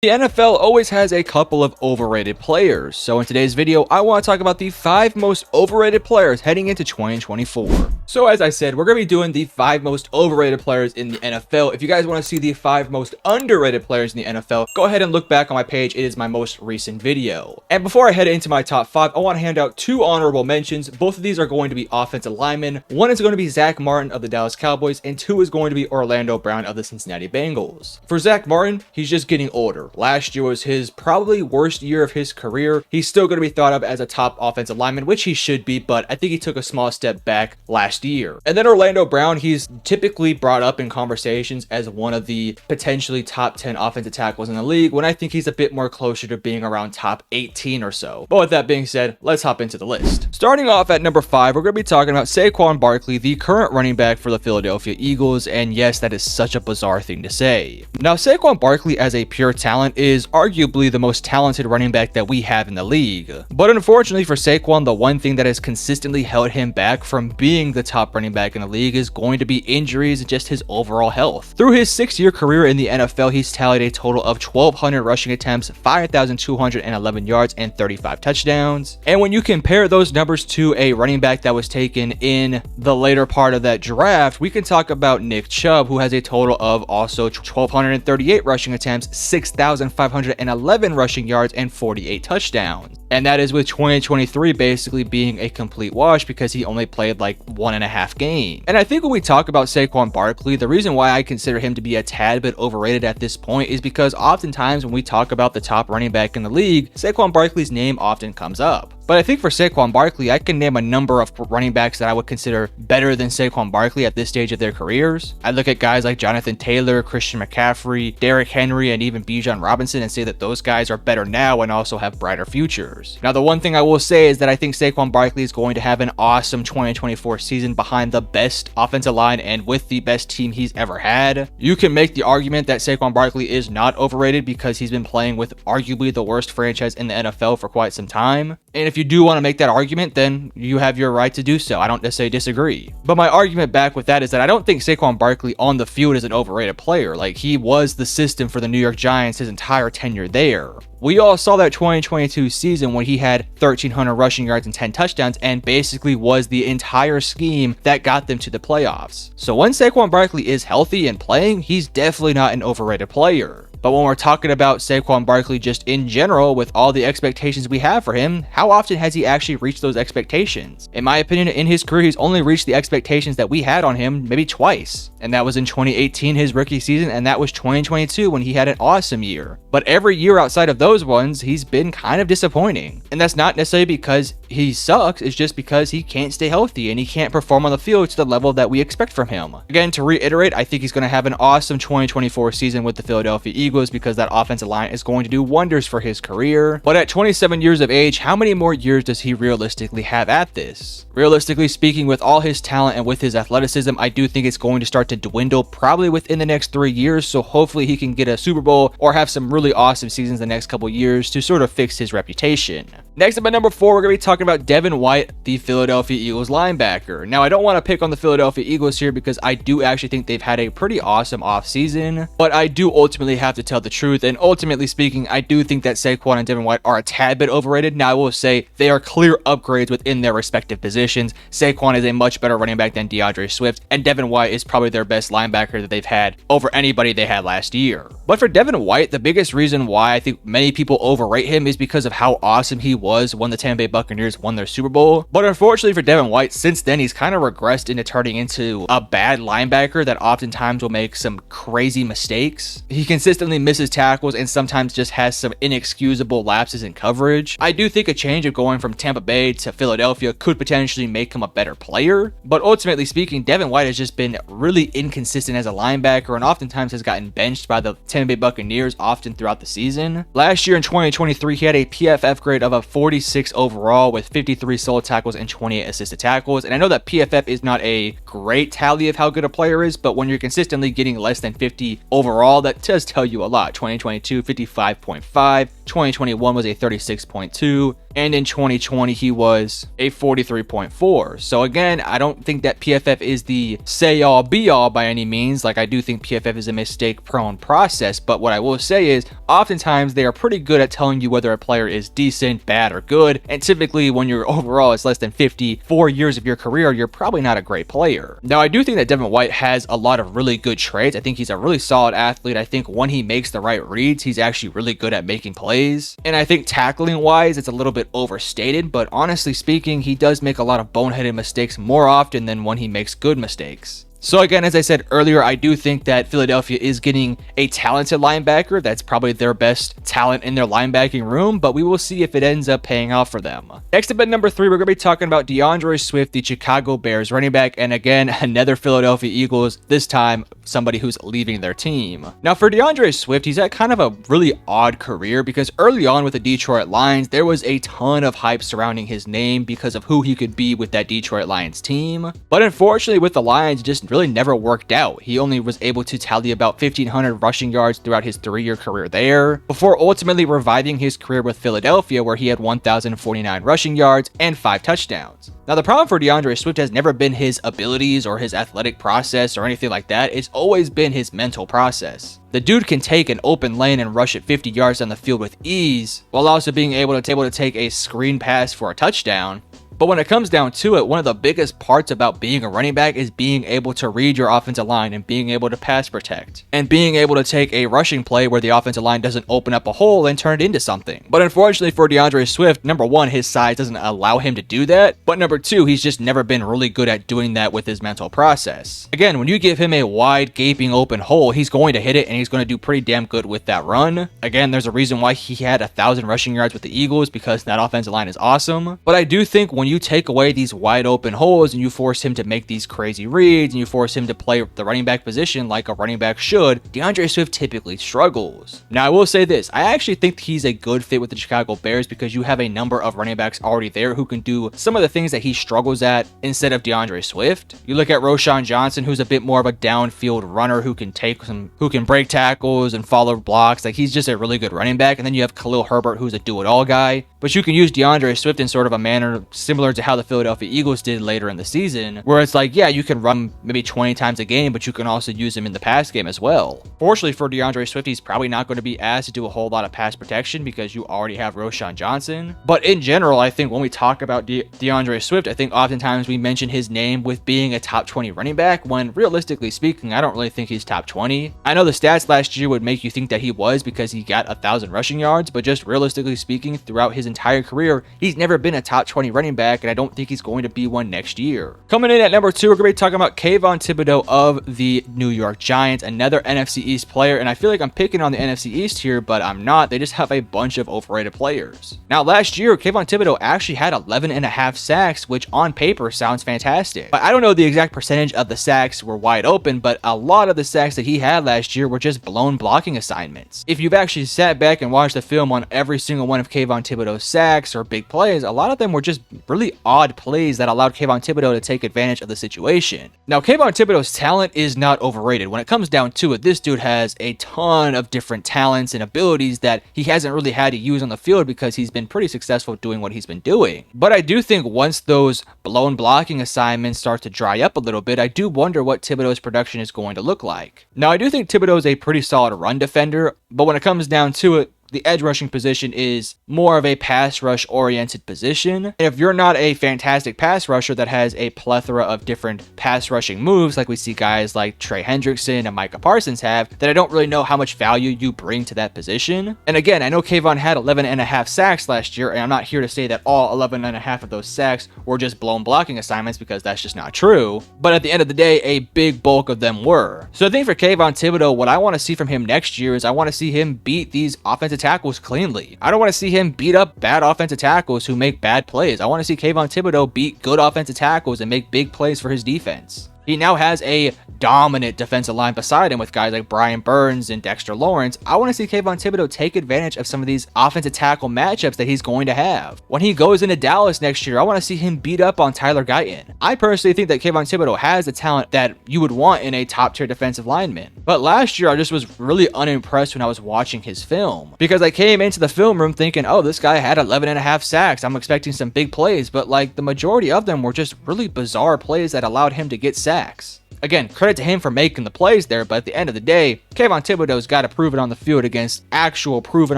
The NFL always has a couple of overrated players, so in today's video, I want to talk about the 5 most overrated players heading into 2024. So as I said, we're going to be doing the 5 most overrated players in the NFL. If you guys want to see the 5 most underrated players in the NFL, go ahead and look back on my page. It is my most recent video. And before I head into my top 5, I want to hand out 2 honorable mentions. Both of these are going to be offensive linemen. One is going to be Zach Martin of the Dallas Cowboys, and 2 is going to be Orlando Brown of the Cincinnati Bengals. For Zach Martin, he's just getting older. Last year was his probably worst year of his career. He's still going to be thought of as a top offensive lineman, which he should be, but I think he took a small step back last year. And then Orlando Brown, he's typically brought up in conversations as one of the potentially top 10 offensive tackles in the league, when I think he's a bit more closer to being around top 18 or so. But with that being said, let's hop into the list. Starting off at number 5, we're going to be talking about Saquon Barkley, the current running back for the Philadelphia Eagles, and yes, that is such a bizarre thing to say. Now, Saquon Barkley as a pure talent is arguably the most talented running back that we have in the league. But unfortunately for Saquon, the one thing that has consistently held him back from being the top running back in the league is going to be injuries and just his overall health. Through his 6-year career in the NFL, he's tallied a total of 1,200 rushing attempts, 5,211 yards, and 35 touchdowns. And when you compare those numbers to a running back that was taken in the later part of that draft, we can talk about Nick Chubb, who has a total of also 1,238 rushing attempts, 6,511 rushing yards, and 48 touchdowns. And that is with 2023 basically being a complete wash because he only played like 1.5 games. And I think when we talk about Saquon Barkley, the reason why I consider him to be a tad bit overrated at this point is because oftentimes when we talk about the top running back in the league, Saquon Barkley's name often comes up. But I think for Saquon Barkley, I can name a number of running backs that I would consider better than Saquon Barkley at this stage of their careers. I look at guys like Jonathan Taylor, Christian McCaffrey, Derrick Henry, and even Bijan Robinson and say that those guys are better now and also have brighter futures. Now, the one thing I will say is that I think Saquon Barkley is going to have an awesome 2024 season behind the best offensive line and with the best team he's ever had. You can make the argument that Saquon Barkley is not overrated because he's been playing with arguably the worst franchise in the NFL for quite some time. And if you do want to make that argument, then you have your right to do so. I don't necessarily disagree. But my argument back with that is that I don't think Saquon Barkley on the field is an overrated player. Like, he was the system for the New York Giants his entire tenure there. We all saw that 2022 season when he had 1,300 rushing yards and 10 touchdowns and basically was the entire scheme that got them to the playoffs. So when Saquon Barkley is healthy and playing, he's definitely not an overrated player. But when we're talking about Saquon Barkley just in general, with all the expectations we have for him, how often has he actually reached those expectations? In my opinion, in his career, he's only reached the expectations that we had on him maybe twice. And that was in 2018, his rookie season, and that was 2022 when he had an awesome year. But every year outside of those ones, he's been kind of disappointing. And that's not necessarily because he sucks, it's just because he can't stay healthy and he can't perform on the field to the level that we expect from him. Again, to reiterate, I think he's going to have an awesome 2024 season with the Philadelphia Eagles because that offensive line is going to do wonders for his career. But at 27 years of age, how many more years does he realistically have at this? Realistically speaking, with all his talent and with his athleticism, I do think it's going to start to dwindle probably within the next 3 years, so hopefully he can get a Super Bowl or have some really awesome seasons the next couple years to sort of fix his reputation. Next up at number 4, we're going to be talking about Devin White, the Philadelphia Eagles linebacker. Now, I don't want to pick on the Philadelphia Eagles here because I do actually think they've had a pretty awesome offseason, but I do ultimately have to tell the truth, and ultimately speaking, I do think that Saquon and Devin White are a tad bit overrated. Now, I will say they are clear upgrades within their respective positions. Saquon is a much better running back than DeAndre Swift, and Devin White is probably their best linebacker that they've had over anybody they had last year. But for Devin White, the biggest reason why I think many people overrate him is because of how awesome he was when the Tampa Bay Buccaneers won their Super Bowl. But unfortunately for Devin White, since then, he's kind of regressed into turning into a bad linebacker that oftentimes will make some crazy mistakes. He consistently misses tackles and sometimes just has some inexcusable lapses in coverage. I do think a change of going from Tampa Bay to Philadelphia could potentially make him a better player, but ultimately speaking, Devin White has just been really inconsistent as a linebacker and oftentimes has gotten benched by the Tampa Bay Buccaneers often throughout the season. Last year in 2023, he had a PFF grade of a 46 overall with 53 solo tackles and 28 assisted tackles, and I know that PFF is not a great tally of how good a player is, but when you're consistently getting less than 50 overall, that does tell you a lot. 2022, 55.5, 2021 was a 36.2, and in 2020 he was a 43.4. So again, I don't think that PFF is the say-all be-all by any means. Like, I do think PFF is a mistake-prone process, but what I will say is oftentimes they are pretty good at telling you whether a player is decent, bad, or good, and typically when your overall is less than 54 years of your career, you're probably not a great player. Now, I do think that Devin White has a lot of really good traits. I think he's a really solid athlete. I think when he makes the right reads, he's actually really good at making plays, and I think tackling wise it's a little bit overstated, but honestly speaking, he does make a lot of boneheaded mistakes more often than when he makes good mistakes. So again, as I said earlier, I do think that Philadelphia is getting a talented linebacker. That's probably their best talent in their linebacking room, but we will see if it ends up paying off for them. Next up at number 3, we're going to be talking about DeAndre Swift, the Chicago Bears running back, and again, another Philadelphia Eagles, this time somebody who's leaving their team. Now for DeAndre Swift, he's had kind of a really odd career because early on with the Detroit Lions, there was a ton of hype surrounding his name because of who he could be with that Detroit Lions team. But unfortunately with the Lions, just really never worked out. He only was able to tally about 1,500 rushing yards throughout his 3-year career there, before ultimately reviving his career with Philadelphia, where he had 1,049 rushing yards and 5 touchdowns. Now, the problem for DeAndre Swift has never been his abilities or his athletic process or anything like that. It's always been his mental process. The dude can take an open lane and rush it 50 yards down the field with ease, while also being able to take a screen pass for a touchdown. But when it comes down to it, one of the biggest parts about being a running back is being able to read your offensive line and being able to pass protect and being able to take a rushing play where the offensive line doesn't open up a hole and turn it into something. But unfortunately for DeAndre Swift, number one, his size doesn't allow him to do that. But number two, he's just never been really good at doing that with his mental process. Again, when you give him a wide, gaping open hole, he's going to hit it and he's going to do pretty damn good with that run. Again, there's a reason why he had 1,000 rushing yards with the Eagles, because that offensive line is awesome. But I do think when you take away these wide open holes and you force him to make these crazy reads and you force him to play the running back position like a running back should, DeAndre Swift typically struggles. Now, I will say this, I actually think he's a good fit with the Chicago Bears because you have a number of running backs already there who can do some of the things that he struggles at instead of DeAndre Swift. You look at Roschon Johnson, who's a bit more of a downfield runner who can break tackles and follow blocks. Like, he's just a really good running back. And then you have Khalil Herbert, who's a do-it-all guy. But you can use DeAndre Swift in sort of a manner similar to how the Philadelphia Eagles did later in the season, where it's like, yeah, you can run maybe 20 times a game, but you can also use him in the pass game as well. Fortunately for DeAndre Swift, he's probably not going to be asked to do a whole lot of pass protection because you already have Roschon Johnson. But in general, I think when we talk about DeAndre Swift, I think oftentimes we mention his name with being a top 20 running back, when realistically speaking, I don't really think he's top 20. I know the stats last year would make you think that he was because he got 1,000 rushing yards, but just realistically speaking, throughout his entire career, he's never been a top 20 running back, and I don't think he's going to be one next year. Coming in at number 2, we're going to be talking about Kayvon Thibodeaux of the New York Giants, another NFC East player, and I feel like I'm picking on the NFC East here, but I'm not. They just have a bunch of overrated players. Now, last year, Kayvon Thibodeaux actually had 11.5 sacks, which on paper sounds fantastic. But I don't know the exact percentage of the sacks were wide open, but a lot of the sacks that he had last year were just blown blocking assignments. If you've actually sat back and watched the film on every single one of Kayvon Thibodeaux's sacks or big plays, a lot of them were just really odd plays that allowed Kayvon Thibodeaux to take advantage of the situation. Now, Kayvon Thibodeaux's talent is not overrated. When it comes down to it, this dude has a ton of different talents and abilities that he hasn't really had to use on the field because he's been pretty successful doing what he's been doing. But I do think once those blown blocking assignments start to dry up a little bit, I do wonder what Thibodeaux's production is going to look like. Now, I do think Thibodeaux is a pretty solid run defender, but when it comes down to it, the edge rushing position is more of a pass rush oriented position. And if you're not a fantastic pass rusher that has a plethora of different pass rushing moves, like we see guys like Trey Hendrickson and Micah Parsons have, then I don't really know how much value you bring to that position. And again, I know Kayvon had 11.5 sacks last year, and I'm not here to say that all 11.5 of those sacks were just blown blocking assignments, because that's just not true. But at the end of the day, a big bulk of them were. So I think for Kayvon Thibodeaux, what I want to see from him next year is I want to see him beat these offensive tackles cleanly. I don't want to see him beat up bad offensive tackles who make bad plays. I want to see Kayvon Thibodeaux beat good offensive tackles and make big plays for his defense. He now has a dominant defensive line beside him with guys like Brian Burns and Dexter Lawrence, I want to see Kayvon Thibodeaux take advantage of some of these offensive tackle matchups that he's going to have. When he goes into Dallas next year, I want to see him beat up on Tyler Guyton. I personally think that Kayvon Thibodeaux has the talent that you would want in a top tier defensive lineman. But last year, I just was really unimpressed when I was watching his film, because I came into the film room thinking, oh, this guy had 11.5 sacks. I'm expecting some big plays, but like the majority of them were just really bizarre plays that allowed him to get sacks. Again, credit to him for making the plays there, but at the end of the day, Kayvon Thibodeaux's got to prove it on the field against actual proven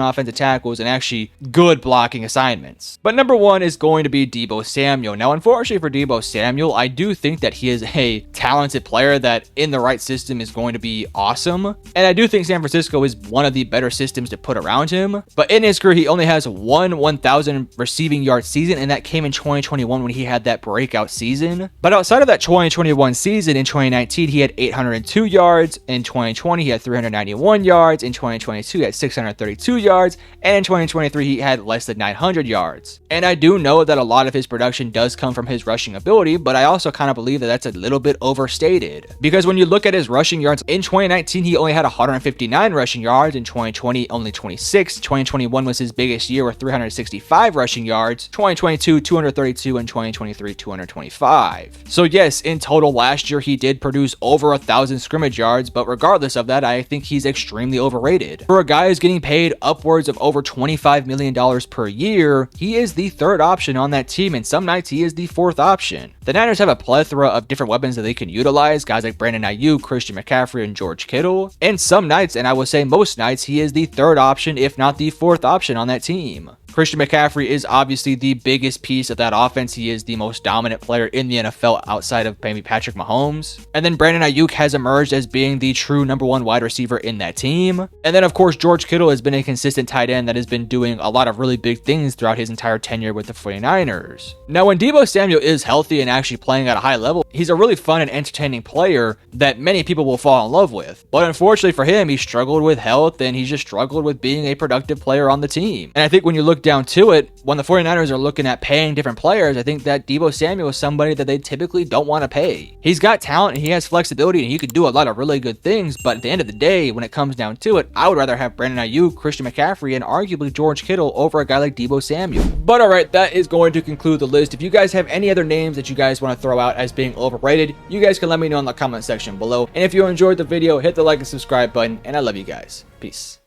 offensive tackles and actually good blocking assignments. But number one is going to be Deebo Samuel. Now, unfortunately for Deebo Samuel, I do think that he is a talented player that in the right system is going to be awesome. And I do think San Francisco is one of the better systems to put around him. But in his career, he only has one 1,000 receiving yard season, and that came in 2021 when he had that breakout season. But outside of that 2021 season, in 2019, he had 802 yards. In 2020, he had 391 yards. In 2022, he had 632 yards. And in 2023, he had less than 900 yards. And I do know that a lot of his production does come from his rushing ability, but I also kind of believe that that's a little bit overstated. Because when you look at his rushing yards, in 2019, he only had 159 rushing yards. In 2020, only 26. 2021 was his biggest year with 365 rushing yards. 2022, 232. And 2023, 225. So yes, in total last year, he did produce over 1,000 scrimmage yards, but regardless of that, I think he's extremely overrated. For a guy who's getting paid upwards of over $25 million per year, he is the third option on that team, and some nights he is the fourth option. The Niners have a plethora of different weapons that they can utilize, guys like Brandon Ayuk, Christian McCaffrey, and George Kittle, and some nights, and I would say most nights, he is the third option, if not the fourth option on that team. Christian McCaffrey is obviously the biggest piece of that offense. He is the most dominant player in the NFL outside of maybe Patrick Mahomes. And then Brandon Ayuk has emerged as being the true number one wide receiver in that team. And then, of course, George Kittle has been a consistent tight end that has been doing a lot of really big things throughout his entire tenure with the 49ers. Now, when Deebo Samuel is healthy and actually playing at a high level, he's a really fun and entertaining player that many people will fall in love with. But unfortunately for him, he struggled with health and he just struggled with being a productive player on the team. And I think when you look down to it, when the 49ers are looking at paying different players, I think that Deebo Samuel is somebody that they typically don't want to pay. He's got talent and he has flexibility and he could do a lot of really good things, but at the end of the day, when it comes down to it, I would rather have Brandon Ayuk, Christian McCaffrey, and arguably George Kittle over a guy like Deebo Samuel. But alright, that is going to conclude the list. If you guys have any other names that you guys want to throw out as being overrated, you guys can let me know in the comment section below. And if you enjoyed the video, hit the like and subscribe button, and I love you guys. Peace.